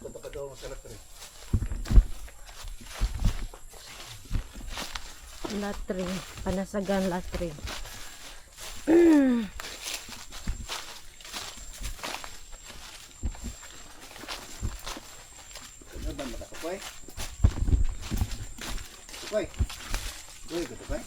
Punta ka daw sa latri. Latri. Panasagan latri. Ano ba makatukoy? Tukoy. Tukoy ka tukoy.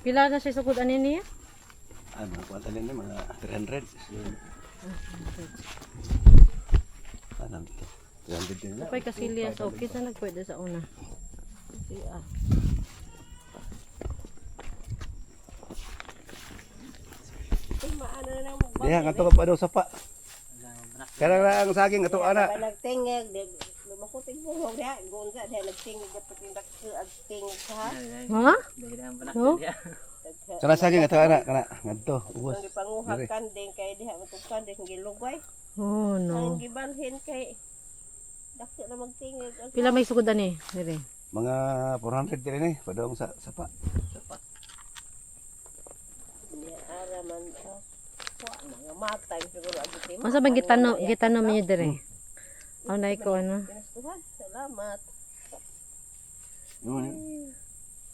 Pila na siya sugod ani niya? Mga kwanta din mga 300. Anong dito? 300 din na. Kapay kasilya so kita nagpwede sa una. Si Diha nga to ka pa daw sa pa. Kaya lang ang saging ato ana. Nagtingig, makuting buhog diha, gunsa diha nagtingig patindak ag tingig ha. Ha? No? Sana saging ato ana kana ngadto ubos. Ang gipanguhakan din kay diha matukan din gilugay. Oh no. Ang gibalhin kay dako na magtingig. Pila may sugod ani? Dire. Mga 400 din ni padong sa pa. Diya araman sa wa mga matay siguro abiti. Masa bang gitano mi dire? Anay ko ano? Pinastuhan. Salamat.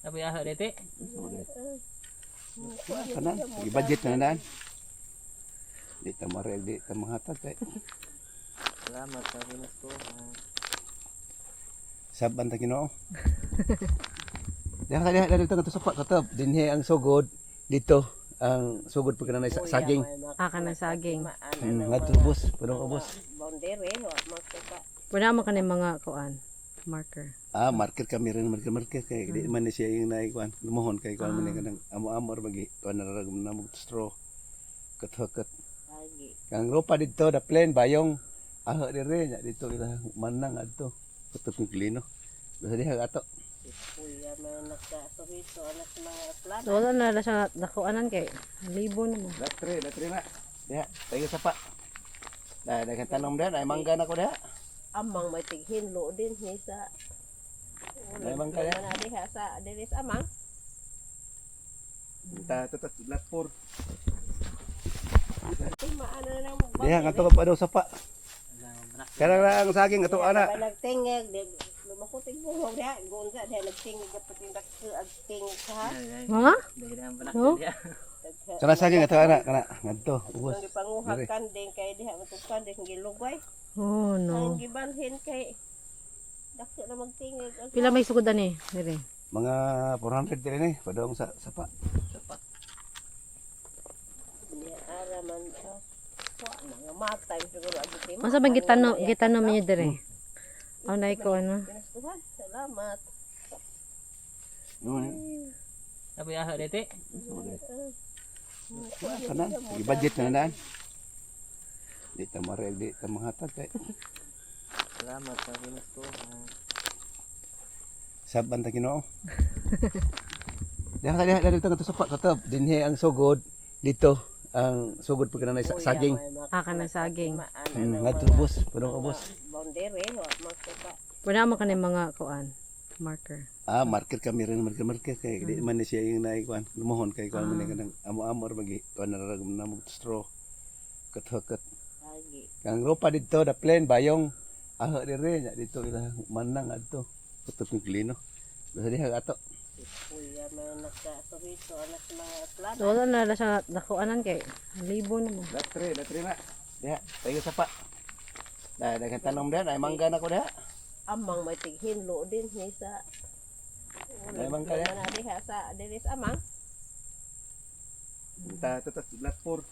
Tapi aha dete. Kanan, i-budget na naan. Di ta marel, di ta manghatag kay. Salamat sa pinastuhan. Saban ta Ginoo. Diha ka dito nga to sa pa katob. Dinhi ang sugod dito. Ang sugod pa kanang saging. Kana saging. Ngadto ubos, padong ubos. Boundary wa magkaka. Wala man kanay mga kuan marker. Market kami rin, market kay di man ni siya yung naikuan. Lumuhon kay kuan man kanang amo-amor magi kuan na rag namog straw. Kat-kat. Lagi. Kang ropa dito da plain bayong aho dire nya dito ila manang adto. Kutok ng klino. Basta diha ato. Kuya man nagkasuhito anak sa mga plan. So wala na siya nakuanan kay libo na mo. Latri na. Diha, tayo sa pa. Daghang tanom diha, ay mangga na ko diha. Amang may tighinlo din ni sa May mangga diha. na diha sa diris amang. Ta tutot latpor. Maano na nang Diha nga to pa daw sa pa. Kaya lang ang saging ato ana. Nagtingig, makuting buhog diha, gunsa diha nagtingig patindak ag tingig ha. Ha? No? Sana saging ato ana kana ngadto ubos. Ang gipanguhakan din kay diha matukan din gilugay. Oh no. Ang gibalhin kay dako na magtingig. Pila may sugod ani? Dire. Mga 400 din ni padong sa pa. Niya araman sa wa mga matay siguro abiti. Masa bang gitano mi dire? Anay ko ano? Pinastuhan. Salamat. Tapi aha dete. Kanan, i-budget na naan. Di ta marel, di ta manghatag kay. Salamat sa pinastuhan. Saban ta Ginoo. Diha ka dito nga to sa pa katob. Dinhi ang sugod dito. Ang sugod pa kanang saging. Kana saging. Ngadto ubos, padong ubos. Boundary wa magkaka. Wala man kanay mga kuan marker. Market kami rin, market kay di man ni siya yung naikuan. Lumuhon kay kuan man kanang amo-amor magi kuan na rag namog straw. Kat-kat. Lagi. Kang ropa dito da plain bayong aho dire nya dito ila manang adto. Kutok ng klino. Basta diha ato. Kuya man nagkasuhito anak sa mga plan. So wala na siya nakuanan kay libo na mo. Latri na. Diha, tayo sa pa. Daghang tanom diha, ay mangga na ko diha. Amang may tighinlo din ni sa Ay mangga diha. na diha sa diris amang. Ta tutot latpor.